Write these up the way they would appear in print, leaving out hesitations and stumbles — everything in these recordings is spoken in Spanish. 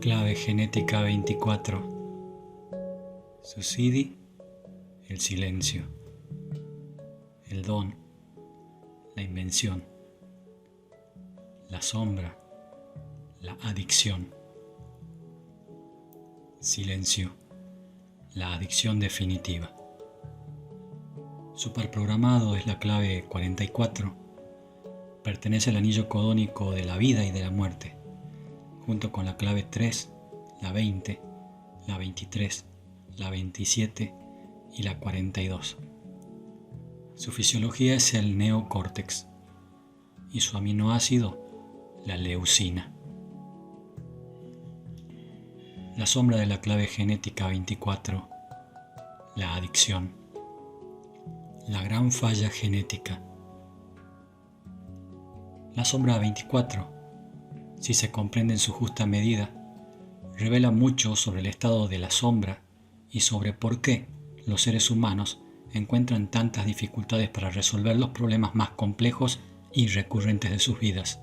Clave genética 24. Suicidi, el silencio. El don, la invención. La sombra, la adicción. Silencio, la adicción definitiva. Superprogramado es la clave 44. Pertenece al anillo codónico de la vida y de la muerte, junto con la clave 3, la 20, la 23, la 27 y la 42. Su fisiología es el neocórtex y su aminoácido, la leucina. La sombra de la clave genética 24, la adicción. La gran falla genética. La sombra 24, si se comprende en su justa medida, revela mucho sobre el estado de la sombra y sobre por qué los seres humanos encuentran tantas dificultades para resolver los problemas más complejos y recurrentes de sus vidas.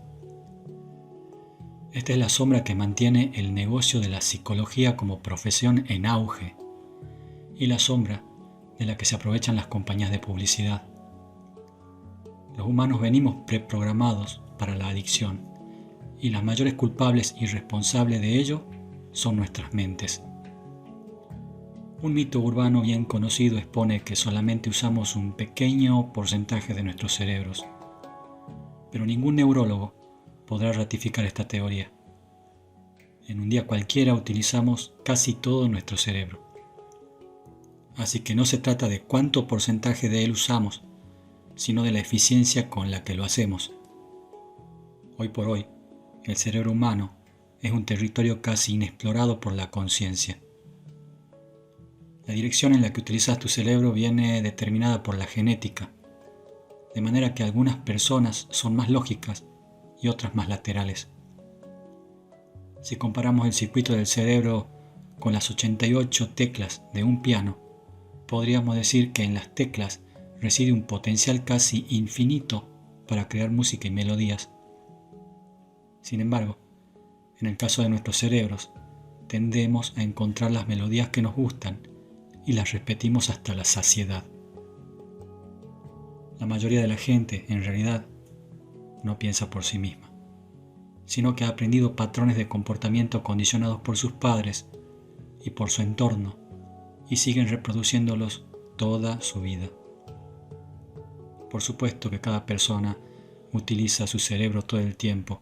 Esta es la sombra que mantiene el negocio de la psicología como profesión en auge y la sombra de la que se aprovechan las compañías de publicidad. Los humanos venimos preprogramados para la adicción y las mayores culpables y responsables de ello son nuestras mentes. Un mito urbano bien conocido expone que solamente usamos un pequeño porcentaje de nuestros cerebros, pero ningún neurólogo podrá ratificar esta teoría. En un día cualquiera utilizamos casi todo nuestro cerebro. Así que no se trata de cuánto porcentaje de él usamos, sino de la eficiencia con la que lo hacemos. Hoy por hoy, el cerebro humano es un territorio casi inexplorado por la conciencia. La dirección en la que utilizas tu cerebro viene determinada por la genética, de manera que algunas personas son más lógicas y otras más laterales. Si comparamos el circuito del cerebro con las 88 teclas de un piano, podríamos decir que en las teclas reside un potencial casi infinito para crear música y melodías. Sin embargo, en el caso de nuestros cerebros, tendemos a encontrar las melodías que nos gustan y las repetimos hasta la saciedad. La mayoría de la gente, en realidad, no piensa por sí misma, sino que ha aprendido patrones de comportamiento condicionados por sus padres y por su entorno, y siguen reproduciéndolos toda su vida. Por supuesto que cada persona utiliza su cerebro todo el tiempo,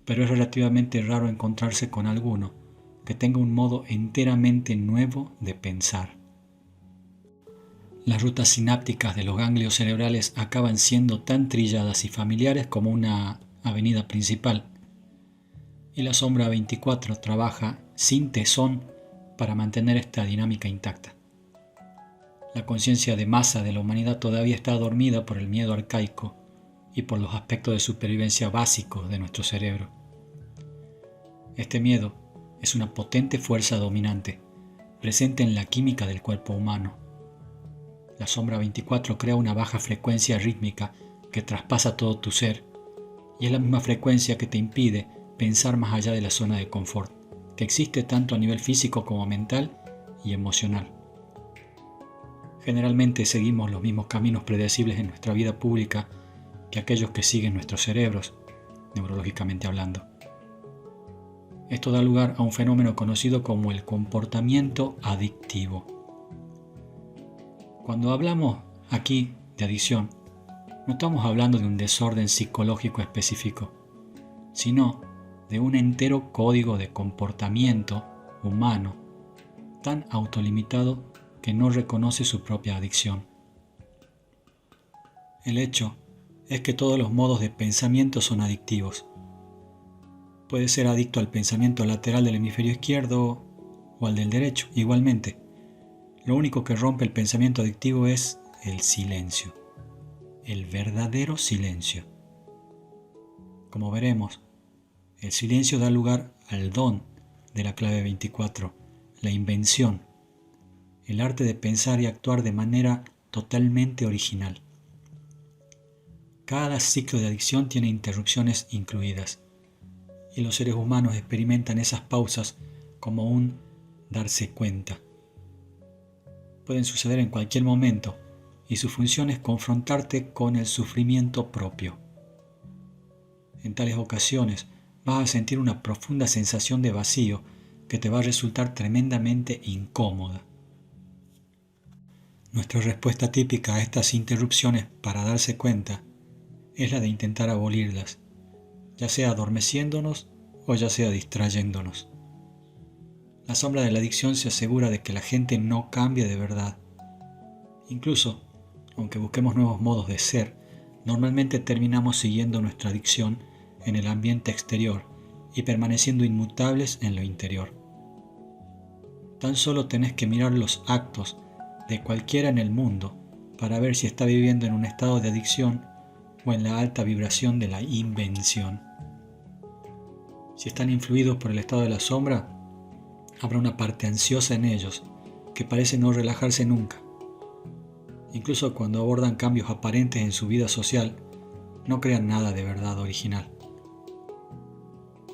pero es relativamente raro encontrarse con alguno que tenga un modo enteramente nuevo de pensar. Las rutas sinápticas de los ganglios cerebrales acaban siendo tan trilladas y familiares como una avenida principal, y la sombra 24 trabaja sin tesón para mantener esta dinámica intacta. La conciencia de masa de la humanidad todavía está dormida por el miedo arcaico y por los aspectos de supervivencia básicos de nuestro cerebro. Este miedo es una potente fuerza dominante, presente en la química del cuerpo humano. La sombra 24 crea una baja frecuencia rítmica que traspasa todo tu ser, y es la misma frecuencia que te impide pensar más allá de la zona de confort, que existe tanto a nivel físico como mental y emocional. Generalmente seguimos los mismos caminos predecibles en nuestra vida pública que aquellos que siguen nuestros cerebros, neurológicamente hablando. Esto da lugar a un fenómeno conocido como el comportamiento adictivo. Cuando hablamos aquí de adicción, no estamos hablando de un desorden psicológico específico, sino de un entero código de comportamiento humano tan autolimitado que no reconoce su propia adicción. El hecho es que todos los modos de pensamiento son adictivos. Puedes ser adicto al pensamiento lateral del hemisferio izquierdo o al del derecho, igualmente. Lo único que rompe el pensamiento adictivo es el silencio, el verdadero silencio. Como veremos, el silencio da lugar al don de la clave 24, la invención, el arte de pensar y actuar de manera totalmente original. Cada ciclo de adicción tiene interrupciones incluidas, y los seres humanos experimentan esas pausas como un darse cuenta. Pueden suceder en cualquier momento y su función es confrontarte con el sufrimiento propio. En tales ocasiones vas a sentir una profunda sensación de vacío que te va a resultar tremendamente incómoda. Nuestra respuesta típica a estas interrupciones para darse cuenta es la de intentar abolirlas, ya sea adormeciéndonos o ya sea distrayéndonos. La sombra de la adicción se asegura de que la gente no cambie de verdad. Incluso, aunque busquemos nuevos modos de ser, normalmente terminamos siguiendo nuestra adicción en el ambiente exterior y permaneciendo inmutables en lo interior. Tan solo tenés que mirar los actos de cualquiera en el mundo para ver si está viviendo en un estado de adicción o en la alta vibración de la invención. Si están influidos por el estado de la sombra, habrá una parte ansiosa en ellos que parece no relajarse nunca. Incluso cuando abordan cambios aparentes en su vida social, no crean nada de verdad original.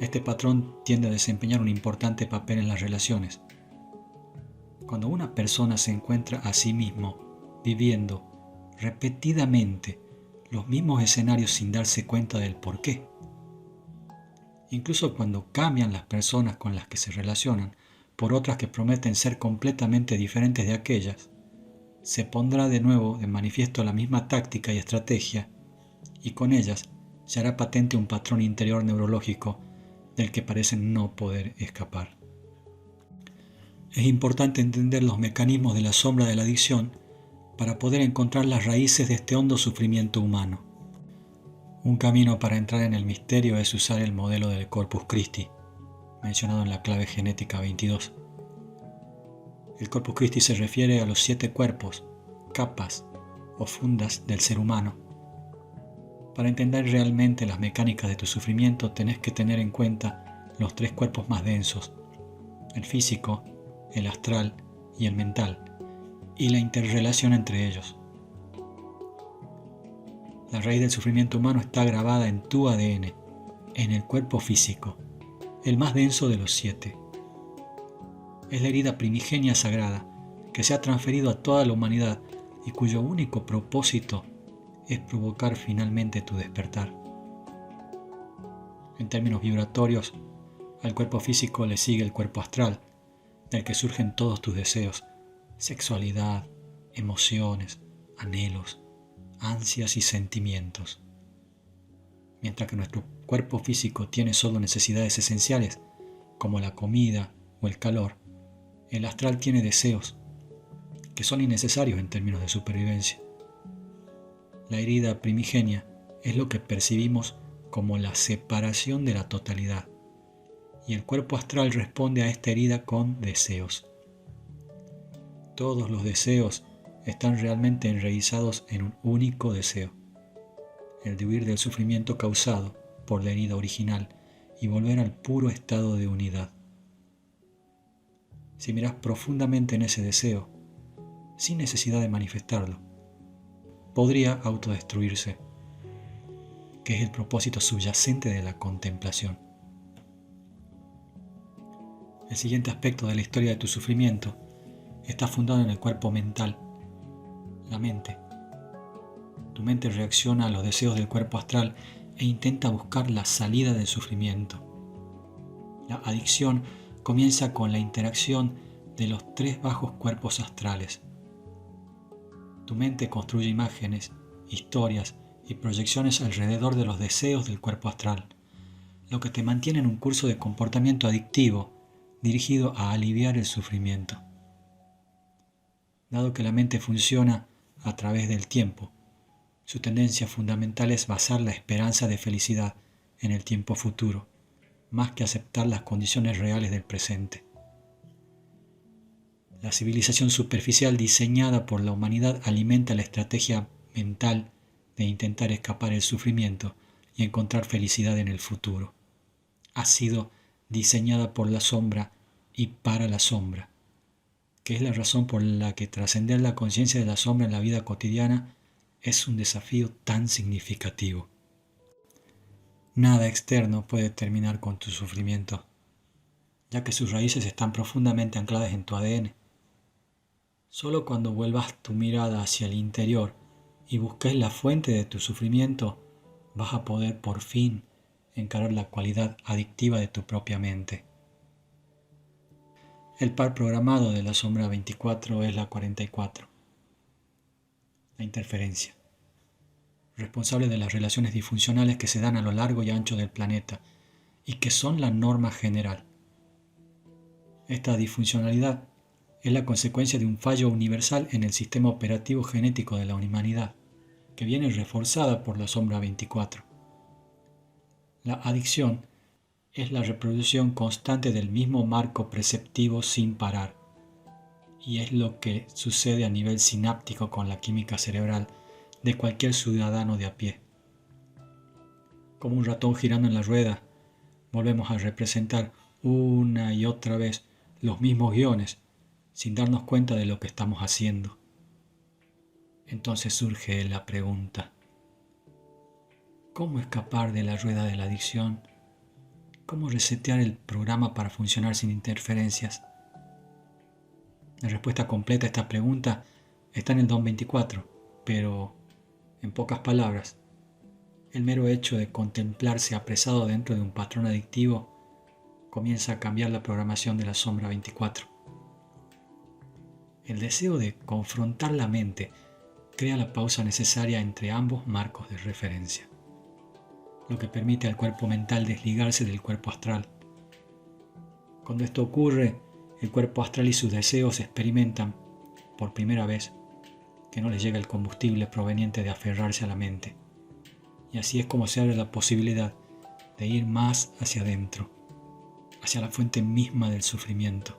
Este patrón tiende a desempeñar un importante papel en las relaciones. Cuando una persona se encuentra a sí mismo viviendo repetidamente los mismos escenarios sin darse cuenta del por qué, incluso cuando cambian las personas con las que se relacionan por otras que prometen ser completamente diferentes de aquellas, se pondrá de nuevo de manifiesto la misma táctica y estrategia, y con ellas se hará patente un patrón interior neurológico del que parecen no poder escapar. Es importante entender los mecanismos de la sombra de la adicción para poder encontrar las raíces de este hondo sufrimiento humano. Un camino para entrar en el misterio es usar el modelo del Corpus Christi, mencionado en la clave genética 22. El Corpus Christi se refiere a los 7 cuerpos, capas o fundas del ser humano. Para entender realmente las mecánicas de tu sufrimiento tenés que tener en cuenta los 3 cuerpos más densos, el físico, el astral y el mental, y la interrelación entre ellos. La raíz del sufrimiento humano está grabada en tu ADN, en el cuerpo físico, el más denso de los 7. Es la herida primigenia sagrada que se ha transferido a toda la humanidad y cuyo único propósito es provocar finalmente tu despertar. En términos vibratorios, al cuerpo físico le sigue el cuerpo astral, del que surgen todos tus deseos, sexualidad, emociones, anhelos, ansias y sentimientos. Mientras que nuestro cuerpo físico tiene solo necesidades esenciales, como la comida o el calor, el astral tiene deseos, que son innecesarios en términos de supervivencia. La herida primigenia es lo que percibimos como la separación de la totalidad, y el cuerpo astral responde a esta herida con deseos. Todos los deseos están realmente enraizados en un único deseo, el de huir del sufrimiento causado por la herida original y volver al puro estado de unidad. Si miras profundamente en ese deseo, sin necesidad de manifestarlo, podría autodestruirse, que es el propósito subyacente de la contemplación. El siguiente aspecto de la historia de tu sufrimiento está fundado en el cuerpo mental, la mente. Tu mente reacciona a los deseos del cuerpo astral e intenta buscar la salida del sufrimiento. La adicción comienza con la interacción de los 3 bajos cuerpos astrales. Tu mente construye imágenes, historias y proyecciones alrededor de los deseos del cuerpo astral, lo que te mantiene en un curso de comportamiento adictivo dirigido a aliviar el sufrimiento. Dado que la mente funciona a través del tiempo, su tendencia fundamental es basar la esperanza de felicidad en el tiempo futuro, más que aceptar las condiciones reales del presente. La civilización superficial diseñada por la humanidad alimenta la estrategia mental de intentar escapar el sufrimiento y encontrar felicidad en el futuro. Ha sido diseñada por la sombra y para la sombra, que es la razón por la que trascender la conciencia de la sombra en la vida cotidiana es un desafío tan significativo. Nada externo puede terminar con tu sufrimiento. ya que sus raíces están profundamente ancladas en tu ADN. Solo cuando vuelvas tu mirada hacia el interior y busques la fuente de tu sufrimiento, vas a poder por fin encarar la cualidad adictiva de tu propia mente. El par programado de la sombra 24 es la 44, la interferencia, responsable de las relaciones disfuncionales que se dan a lo largo y ancho del planeta y que son la norma general. Esta disfuncionalidad es la consecuencia de un fallo universal en el sistema operativo genético de la humanidad, que viene reforzada por la sombra 24. La adicción es la reproducción constante del mismo marco perceptivo sin parar, y es lo que sucede a nivel sináptico con la química cerebral de cualquier ciudadano de a pie. Como un ratón girando en la rueda, volvemos a representar una y otra vez los mismos guiones, sin darnos cuenta de lo que estamos haciendo. Entonces surge la pregunta: ¿cómo escapar de la rueda de la adicción? ¿Cómo resetear el programa para funcionar sin interferencias? La respuesta completa a esta pregunta está en el Don 24, pero, en pocas palabras, el mero hecho de contemplarse apresado dentro de un patrón adictivo comienza a cambiar la programación de la sombra 24. El deseo de confrontar la mente crea la pausa necesaria entre ambos marcos de referencia, lo que permite al cuerpo mental desligarse del cuerpo astral. Cuando esto ocurre, el cuerpo astral y sus deseos experimentan, por primera vez, que no les llega el combustible proveniente de aferrarse a la mente. Y así es como se abre la posibilidad de ir más hacia adentro, hacia la fuente misma del sufrimiento.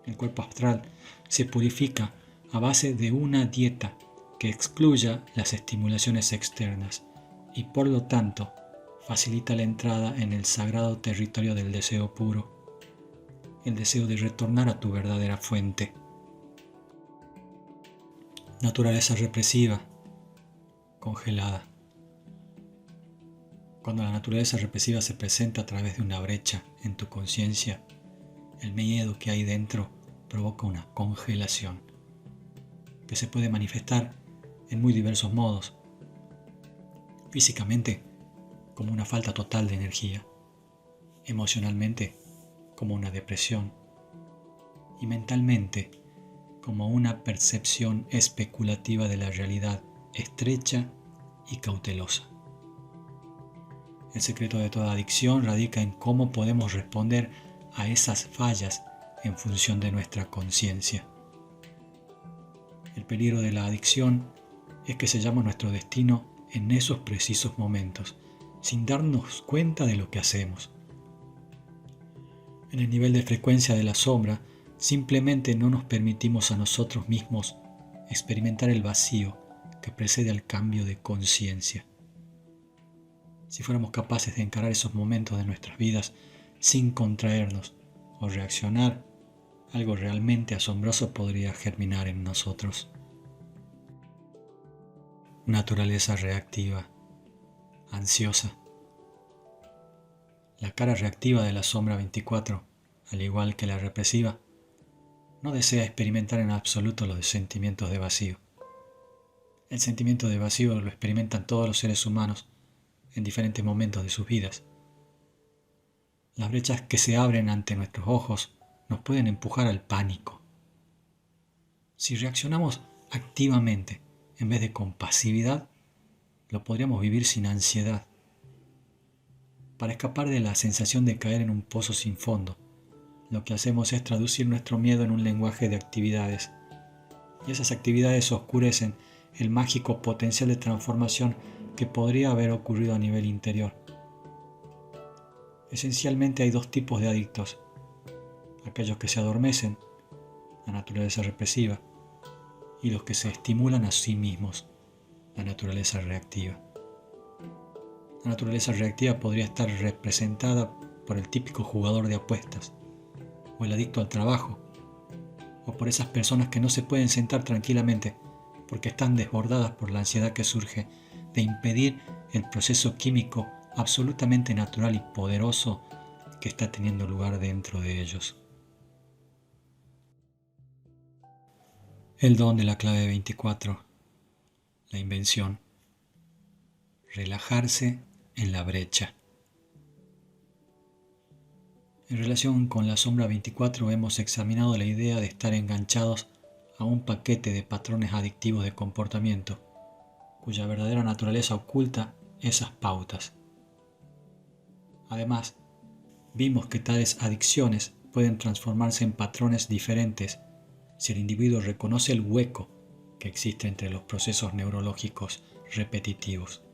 El cuerpo astral se purifica a base de una dieta que excluya las estimulaciones externas y por lo tanto facilita la entrada en el sagrado territorio del deseo puro, el deseo de retornar a tu verdadera fuente. Naturaleza represiva, congelada. Cuando la naturaleza represiva se presenta a través de una brecha en tu conciencia, el miedo que hay dentro provoca una congelación que se puede manifestar en muy diversos modos. Físicamente, como una falta total de energía, emocionalmente, como una depresión, y mentalmente, como una percepción especulativa de la realidad estrecha y cautelosa. El secreto de toda adicción radica en cómo podemos responder a esas fallas en función de nuestra conciencia. El peligro de la adicción es que sellamos nuestro destino en esos precisos momentos, sin darnos cuenta de lo que hacemos. En el nivel de frecuencia de la sombra, simplemente no nos permitimos a nosotros mismos experimentar el vacío que precede al cambio de conciencia. Si fuéramos capaces de encarar esos momentos de nuestras vidas sin contraernos o reaccionar, algo realmente asombroso podría germinar en nosotros. Naturaleza reactiva, ansiosa. La cara reactiva de la sombra 24, al igual que la represiva, no desea experimentar en absoluto los sentimientos de vacío. El sentimiento de vacío lo experimentan todos los seres humanos en diferentes momentos de sus vidas. Las brechas que se abren ante nuestros ojos nos pueden empujar al pánico. Si reaccionamos activamente en vez de con pasividad, lo podríamos vivir sin ansiedad. Para escapar de la sensación de caer en un pozo sin fondo, lo que hacemos es traducir nuestro miedo en un lenguaje de actividades. Y esas actividades oscurecen el mágico potencial de transformación que podría haber ocurrido a nivel interior. Esencialmente hay dos tipos de adictos: aquellos que se adormecen, la naturaleza represiva, y los que se estimulan a sí mismos, la naturaleza reactiva. La naturaleza reactiva podría estar representada por el típico jugador de apuestas, o el adicto al trabajo, o por esas personas que no se pueden sentar tranquilamente porque están desbordadas por la ansiedad que surge de impedir el proceso químico absolutamente natural y poderoso que está teniendo lugar dentro de ellos. El don de la clave 24, la invención, relajarse en la brecha. En relación con la sombra 24 hemos examinado la idea de estar enganchados a un paquete de patrones adictivos de comportamiento, cuya verdadera naturaleza oculta esas pautas. Además, vimos que tales adicciones pueden transformarse en patrones diferentes si el individuo reconoce el hueco que existe entre los procesos neurológicos repetitivos.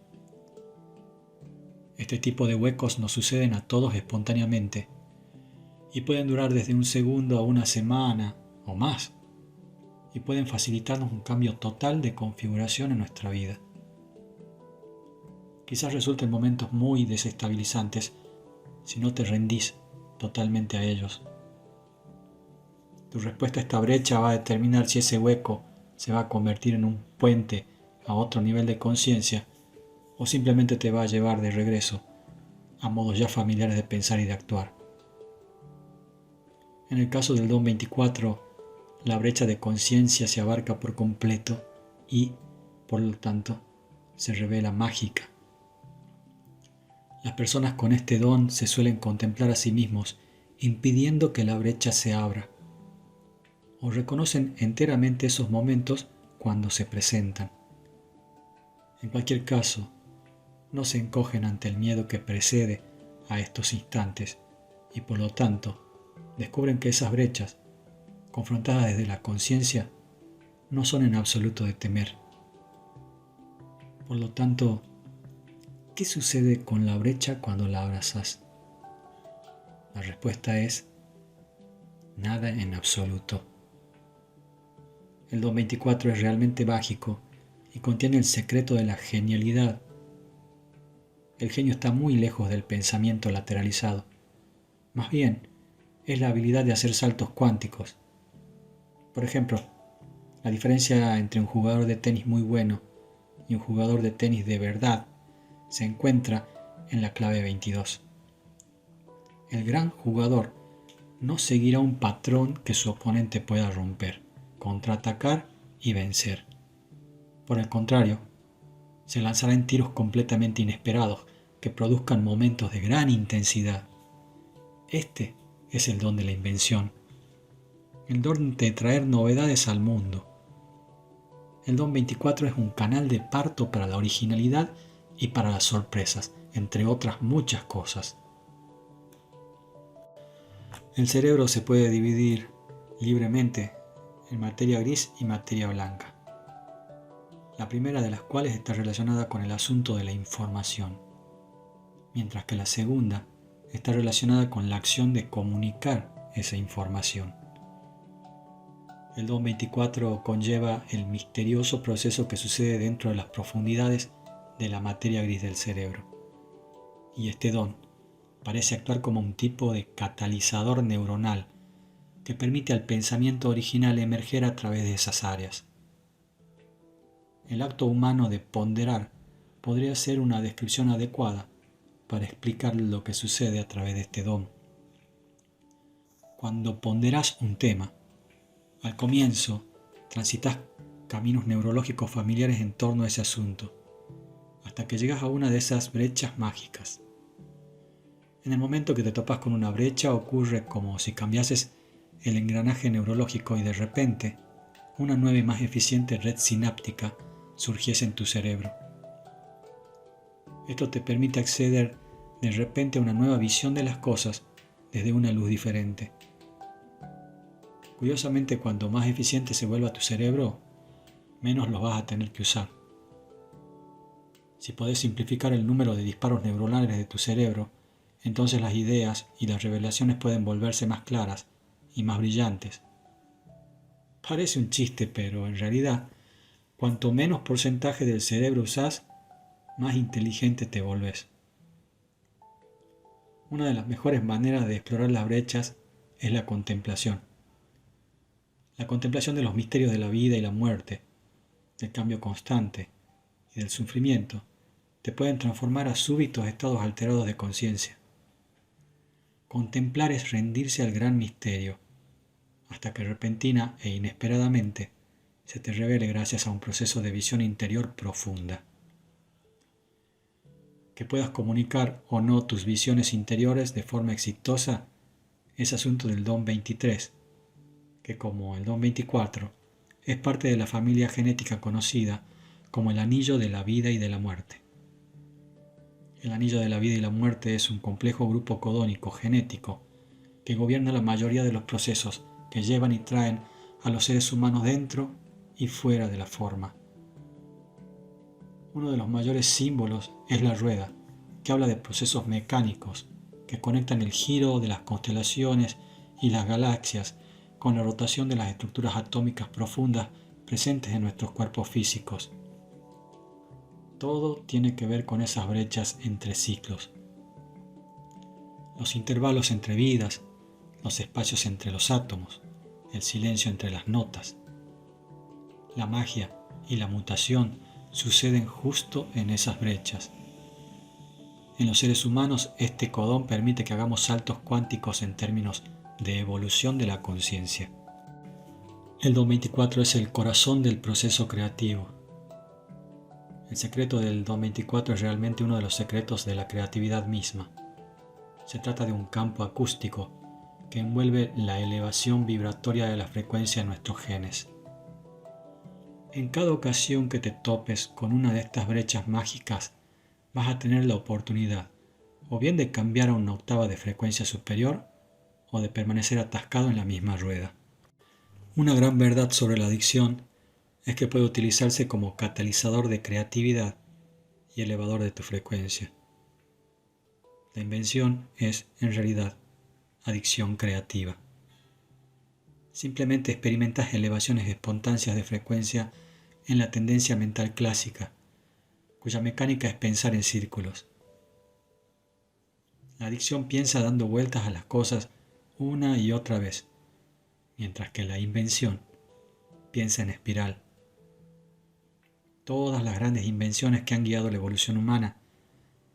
Este tipo de huecos nos suceden a todos espontáneamente y pueden durar desde un segundo a una semana o más, y pueden facilitarnos un cambio total de configuración en nuestra vida. Quizás resulten momentos muy desestabilizantes si no te rendís totalmente a ellos. Tu respuesta a esta brecha va a determinar si ese hueco se va a convertir en un puente a otro nivel de conciencia o simplemente te va a llevar de regreso a modos ya familiares de pensar y de actuar. En el caso del don 24, la brecha de conciencia se abarca por completo y, por lo tanto, se revela mágica. Las personas con este don se suelen contemplar a sí mismos, impidiendo que la brecha se abra, o reconocen enteramente esos momentos cuando se presentan. En cualquier caso, no se encogen ante el miedo que precede a estos instantes y por lo tanto descubren que esas brechas, confrontadas desde la conciencia, no son en absoluto de temer. Por lo tanto, ¿qué sucede con la brecha cuando la abrazas? La respuesta es nada en absoluto. El don 24 es realmente mágico y contiene el secreto de la genialidad. El genio está muy lejos del pensamiento lateralizado. Más bien, es la habilidad de hacer saltos cuánticos. Por ejemplo, la diferencia entre un jugador de tenis muy bueno y un jugador de tenis de verdad se encuentra en la clave 22. El gran jugador no seguirá un patrón que su oponente pueda romper, contraatacar y vencer. Por el contrario, se lanzará en tiros completamente inesperados que produzcan momentos de gran intensidad. Este es el don de la invención, el don de traer novedades al mundo. El don 24 es un canal de parto para la originalidad y para las sorpresas, entre otras muchas cosas. El cerebro se puede dividir libremente en materia gris y materia blanca, la primera de las cuales está relacionada con el asunto de la información, mientras que la segunda está relacionada con la acción de comunicar esa información. El don 24 conlleva el misterioso proceso que sucede dentro de las profundidades de la materia gris del cerebro, y este don parece actuar como un tipo de catalizador neuronal que permite al pensamiento original emerger a través de esas áreas. El acto humano de ponderar podría ser una descripción adecuada para explicar lo que sucede a través de este don. Cuando ponderás un tema, al comienzo transitas caminos neurológicos familiares en torno a ese asunto, hasta que llegas a una de esas brechas mágicas. En el momento que te topas con una brecha ocurre como si cambiases el engranaje neurológico y de repente una nueva y más eficiente red sináptica surgiese en tu cerebro. Esto te permite acceder de repente a una nueva visión de las cosas desde una luz diferente. Curiosamente, cuanto más eficiente se vuelva tu cerebro, menos lo vas a tener que usar. Si podés simplificar el número de disparos neuronales de tu cerebro, entonces las ideas y las revelaciones pueden volverse más claras y más brillantes. Parece un chiste, pero en realidad, cuanto menos porcentaje del cerebro usás, más inteligente te volvés. Una de las mejores maneras de explorar las brechas es la contemplación. La contemplación de los misterios de la vida y la muerte, del cambio constante y del sufrimiento, te pueden transformar a súbitos estados alterados de conciencia. Contemplar es rendirse al gran misterio, hasta que repentina e inesperadamente se te revele gracias a un proceso de visión interior profunda. Que puedas comunicar o no tus visiones interiores de forma exitosa es asunto del don 23, que como el don 24 es parte de la familia genética conocida como el anillo de la vida y de la muerte. El anillo de la vida y la muerte es un complejo grupo codónico genético que gobierna la mayoría de los procesos que llevan y traen a los seres humanos dentro y fuera de la forma. Uno de los mayores símbolos es la rueda, que habla de procesos mecánicos que conectan el giro de las constelaciones y las galaxias con la rotación de las estructuras atómicas profundas presentes en nuestros cuerpos físicos. Todo tiene que ver con esas brechas entre ciclos. Los intervalos entre vidas, los espacios entre los átomos, el silencio entre las notas. La magia y la mutación suceden justo en esas brechas. En los seres humanos, este codón permite que hagamos saltos cuánticos en términos de evolución de la conciencia. El don 24 es el corazón del proceso creativo. El secreto del don 24 es realmente uno de los secretos de la creatividad misma. Se trata de un campo acústico que envuelve la elevación vibratoria de la frecuencia de nuestros genes. En cada ocasión que te topes con una de estas brechas mágicas, vas a tener la oportunidad o bien de cambiar a una octava de frecuencia superior o de permanecer atascado en la misma rueda. Una gran verdad sobre la adicción es que puede utilizarse como catalizador de creatividad y elevador de tu frecuencia. La invención es, en realidad, adicción creativa. Simplemente experimentas elevaciones espontáneas de frecuencia en la tendencia mental clásica, cuya mecánica es pensar en círculos. La adicción piensa dando vueltas a las cosas una y otra vez, mientras que la invención piensa en espiral. Todas las grandes invenciones que han guiado la evolución humana,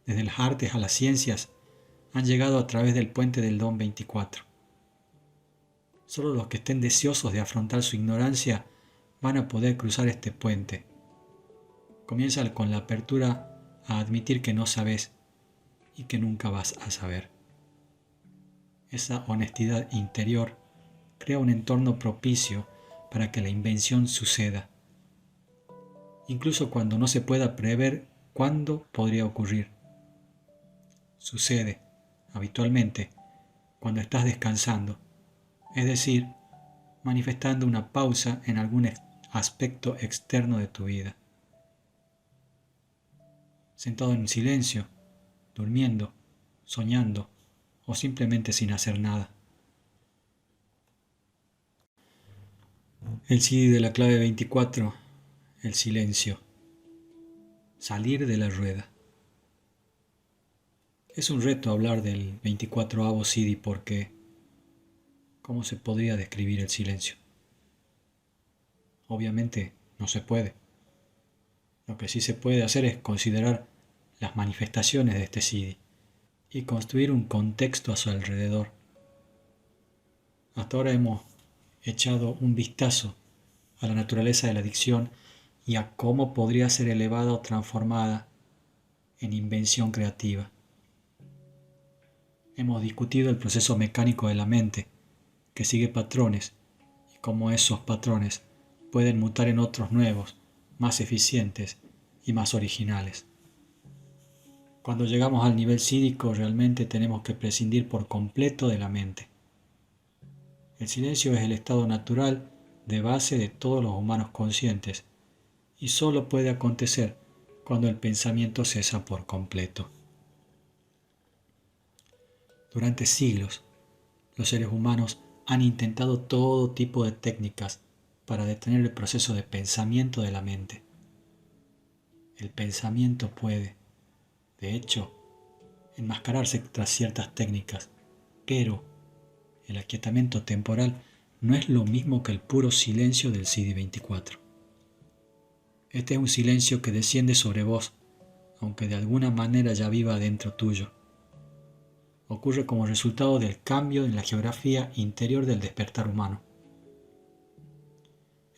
desde las artes a las ciencias, han llegado a través del puente del don 24. Solo los que estén deseosos de afrontar su ignorancia van a poder cruzar este puente. Comienza con la apertura a admitir que no sabes y que nunca vas a saber. Esa honestidad interior crea un entorno propicio para que la invención suceda, incluso cuando no se pueda prever cuándo podría ocurrir. Sucede, habitualmente, cuando estás descansando, es decir, manifestando una pausa en algún aspecto externo de tu vida. Sentado en silencio, durmiendo, soñando o simplemente sin hacer nada. El CD de la clave 24, el silencio. Salir de la rueda. Es un reto hablar del 24avo CD porque ¿cómo se podría describir el silencio? Obviamente no se puede. Lo que sí se puede hacer es considerar las manifestaciones de este CD y construir un contexto a su alrededor. Hasta ahora hemos echado un vistazo a la naturaleza de la adicción y a cómo podría ser elevada o transformada en invención creativa. Hemos discutido el proceso mecánico de la mente, que sigue patrones, y cómo esos patrones pueden mutar en otros nuevos, más eficientes y más originales. Cuando llegamos al nivel sídico, realmente tenemos que prescindir por completo de la mente. El silencio es el estado natural de base de todos los humanos conscientes y solo puede acontecer cuando el pensamiento cesa por completo. Durante siglos, los seres humanos han intentado todo tipo de técnicas para detener el proceso de pensamiento de la mente. El pensamiento puede, de hecho, enmascararse tras ciertas técnicas, pero el aquietamiento temporal no es lo mismo que el puro silencio del CD24. Este es un silencio que desciende sobre vos, aunque de alguna manera ya viva dentro tuyo. ocurre como resultado del cambio en la geografía interior del despertar humano.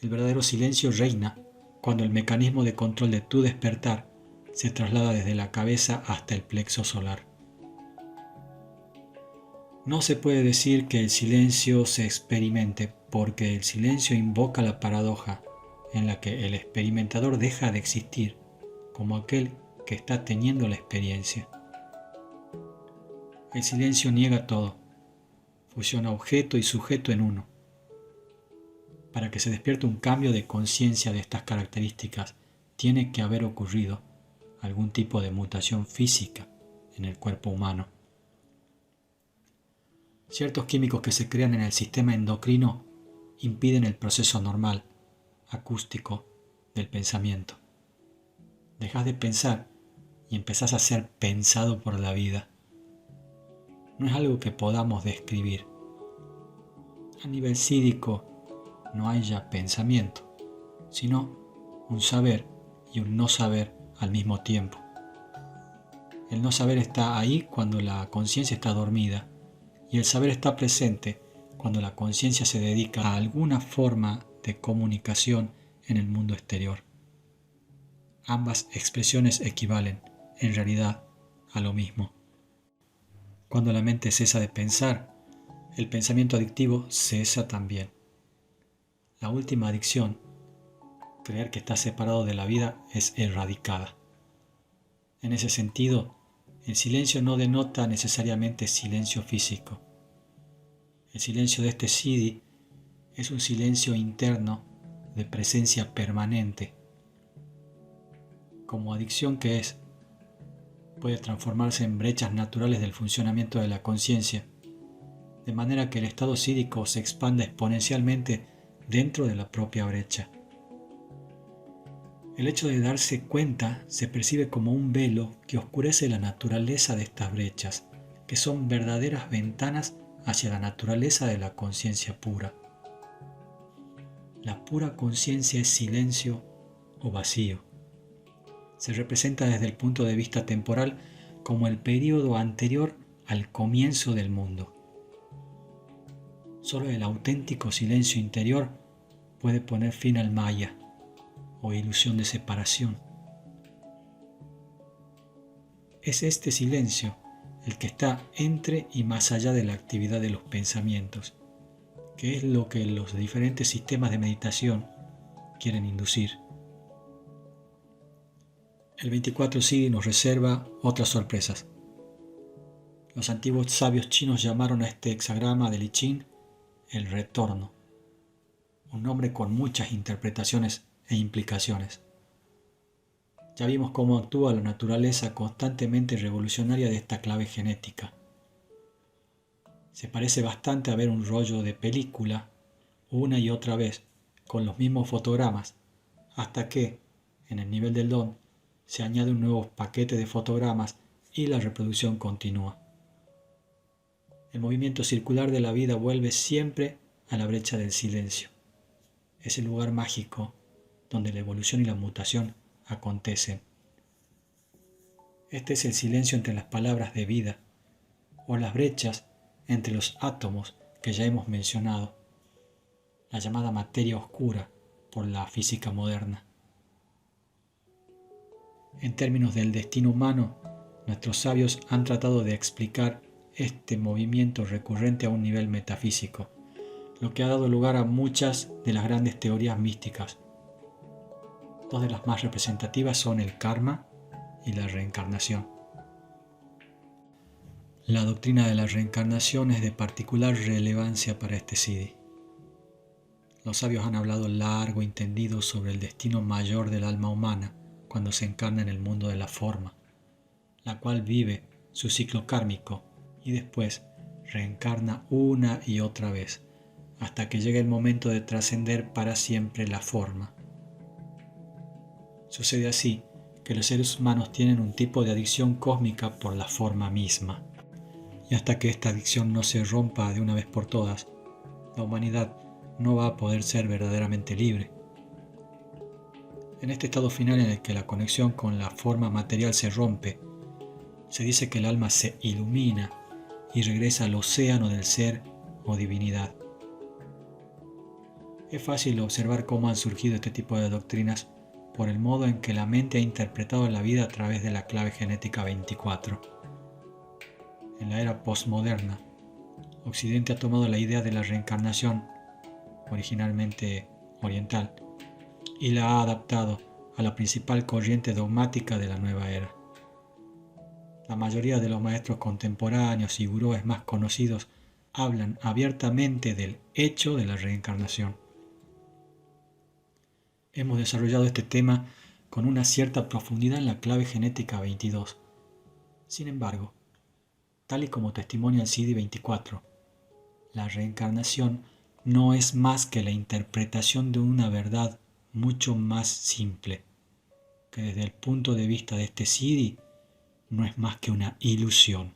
El verdadero silencio reina cuando el mecanismo de control de tu despertar se traslada desde la cabeza hasta el plexo solar. No se puede decir que el silencio se experimente, porque el silencio invoca la paradoja en la que el experimentador deja de existir como aquel que está teniendo la experiencia. El silencio niega todo, fusiona objeto y sujeto en uno. Para que se despierte un cambio de conciencia de estas características, tiene que haber ocurrido algún tipo de mutación física en el cuerpo humano. Ciertos químicos que se crean en el sistema endocrino impiden el proceso normal, acústico, del pensamiento. Dejas de pensar y empezás a ser pensado por la vida. No es algo que podamos describir. A nivel psíquico no hay ya pensamiento, sino un saber y un no saber al mismo tiempo. El no saber está ahí cuando la conciencia está dormida, y el saber está presente cuando la conciencia se dedica a alguna forma de comunicación en el mundo exterior. Ambas expresiones equivalen, en realidad, a lo mismo. Cuando la mente cesa de pensar, el pensamiento adictivo cesa también. La última adicción, creer que está separado de la vida, es erradicada. En ese sentido, el silencio no denota necesariamente silencio físico. El silencio de este siddhi es un silencio interno de presencia permanente. Como adicción que es, puede transformarse en brechas naturales del funcionamiento de la conciencia, de manera que el estado sídhico se expanda exponencialmente dentro de la propia brecha. El hecho de darse cuenta se percibe como un velo que oscurece la naturaleza de estas brechas, que son verdaderas ventanas hacia la naturaleza de la conciencia pura. La pura conciencia es silencio o vacío. Se representa desde el punto de vista temporal como el período anterior al comienzo del mundo. Solo el auténtico silencio interior puede poner fin al maya, o ilusión de separación. Es este silencio el que está entre y más allá de la actividad de los pensamientos, que es lo que los diferentes sistemas de meditación quieren inducir. El 24 Siddhi nos reserva otras sorpresas. Los antiguos sabios chinos llamaron a este hexagrama del I Ching el retorno, un nombre con muchas interpretaciones e implicaciones. Ya vimos cómo actúa la naturaleza constantemente revolucionaria de esta clave genética. Se parece bastante a ver un rollo de película una y otra vez con los mismos fotogramas, hasta que, en el nivel del don, se añade un nuevo paquete de fotogramas y la reproducción continúa. El movimiento circular de la vida vuelve siempre a la brecha del silencio. Es el lugar mágico donde la evolución y la mutación acontecen. Este es el silencio entre las palabras de vida, o las brechas entre los átomos que ya hemos mencionado, la llamada materia oscura por la física moderna. En términos del destino humano, nuestros sabios han tratado de explicar este movimiento recurrente a un nivel metafísico, lo que ha dado lugar a muchas de las grandes teorías místicas. Dos de las más representativas son el karma y la reencarnación. La doctrina de la reencarnación es de particular relevancia para este siddhi. Los sabios han hablado largo y tendido sobre el destino mayor del alma humana cuando se encarna en el mundo de la forma, la cual vive su ciclo kármico y después reencarna una y otra vez, hasta que llegue el momento de trascender para siempre la forma. Sucede así que los seres humanos tienen un tipo de adicción cósmica por la forma misma. Y hasta que esta adicción no se rompa de una vez por todas, la humanidad no va a poder ser verdaderamente libre. En este estado final en el que la conexión con la forma material se rompe, se dice que el alma se ilumina y regresa al océano del ser o divinidad. Es fácil observar cómo han surgido este tipo de doctrinas por el modo en que la mente ha interpretado la vida a través de la clave genética 24. En la era postmoderna, Occidente ha tomado la idea de la reencarnación, originalmente oriental, y la ha adaptado a la principal corriente dogmática de la nueva era. La mayoría de los maestros contemporáneos y gurúes más conocidos hablan abiertamente del hecho de la reencarnación. Hemos desarrollado este tema con una cierta profundidad en la clave genética 22. Sin embargo, tal y como testimonia el CD24, la reencarnación no es más que la interpretación de una verdad mucho más simple, que desde el punto de vista de este CD no es más que una ilusión.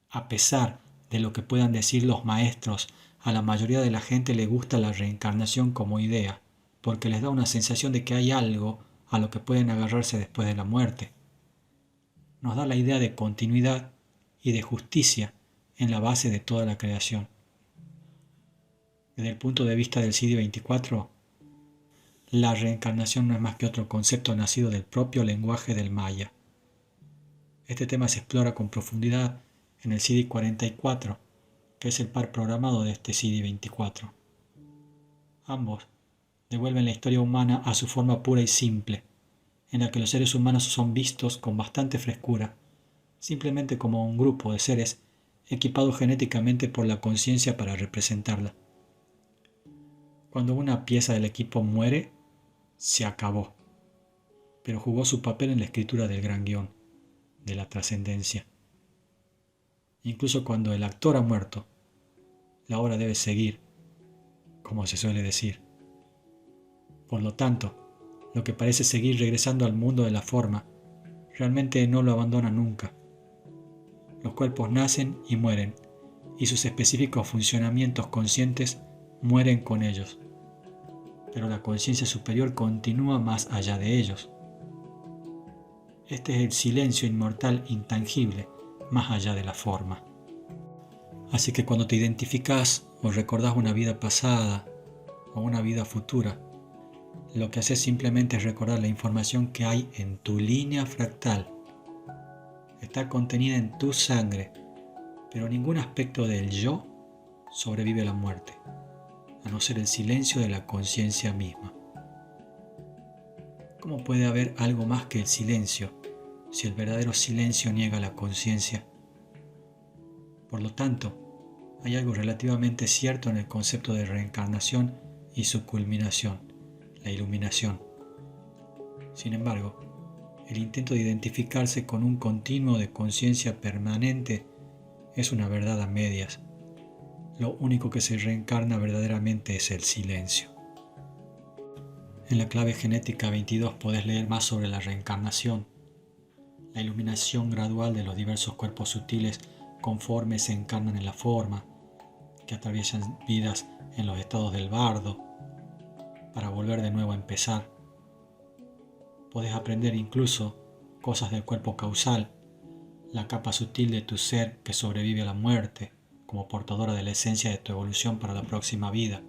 A pesar de lo que puedan decir los maestros, a la mayoría de la gente le gusta la reencarnación como idea, porque les da una sensación de que hay algo a lo que pueden agarrarse después de la muerte. Nos da la idea de continuidad y de justicia en la base de toda la creación. Desde el punto de vista del CD24, la reencarnación no es más que otro concepto nacido del propio lenguaje del maya. Este tema se explora con profundidad en el CD44, que es el par programado de este CD24. Ambos devuelven la historia humana a su forma pura y simple, en la que los seres humanos son vistos con bastante frescura, simplemente como un grupo de seres equipados genéticamente por la conciencia para representarla. Cuando una pieza del equipo muere, se acabó, pero jugó su papel en la escritura del gran guión, de la trascendencia. Incluso cuando el actor ha muerto, la obra debe seguir, como se suele decir. Por lo tanto, lo que parece seguir regresando al mundo de la forma, realmente no lo abandona nunca. Los cuerpos nacen y mueren, y sus específicos funcionamientos conscientes mueren con ellos. Pero la conciencia superior continúa más allá de ellos. Este es el silencio inmortal intangible, más allá de la forma. Así que cuando te identificas o recordás una vida pasada o una vida futura, lo que haces simplemente es recordar la información que hay en tu línea fractal. Está contenida en tu sangre, pero ningún aspecto del yo sobrevive a la muerte, a no ser el silencio de la conciencia misma. ¿Cómo puede haber algo más que el silencio si el verdadero silencio niega la conciencia? Por lo tanto, hay algo relativamente cierto en el concepto de reencarnación y su culminación, la iluminación. Sin embargo, el intento de identificarse con un continuo de conciencia permanente es una verdad a medias. Lo único que se reencarna verdaderamente es el silencio. En la clave genética 22 podés leer más sobre la reencarnación, la iluminación gradual de los diversos cuerpos sutiles conforme se encarnan en la forma, que atraviesan vidas en los estados del bardo, para volver de nuevo a empezar. Podés aprender incluso cosas del cuerpo causal, la capa sutil de tu ser que sobrevive a la muerte, como portadora de la esencia de tu evolución para la próxima vida.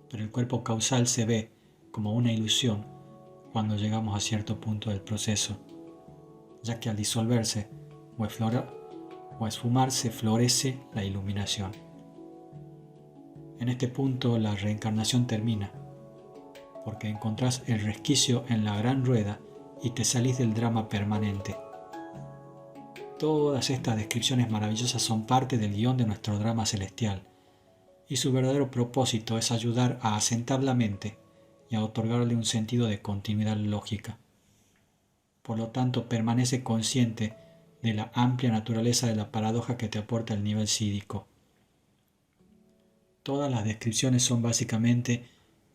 Pero el cuerpo causal se ve como una ilusión cuando llegamos a cierto punto del proceso, ya que al disolverse o esfumarse florece la iluminación. En este punto la reencarnación termina, porque encontrás el resquicio en la gran rueda y te salís del drama permanente. Todas estas descripciones maravillosas son parte del guión de nuestro drama celestial, y su verdadero propósito es ayudar a asentar la mente y a otorgarle un sentido de continuidad lógica. Por lo tanto, permanece consciente de la amplia naturaleza de la paradoja que te aporta el nivel sídico. Todas las descripciones son básicamente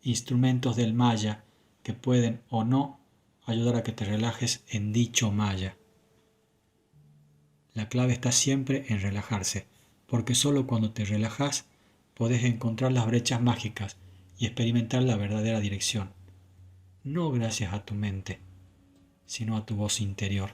instrumentos del maya que pueden o no ayudar a que te relajes en dicho maya. La clave está siempre en relajarse, porque solo cuando te relajas podés encontrar las brechas mágicas y experimentar la verdadera dirección, no gracias a tu mente, sino a tu voz interior.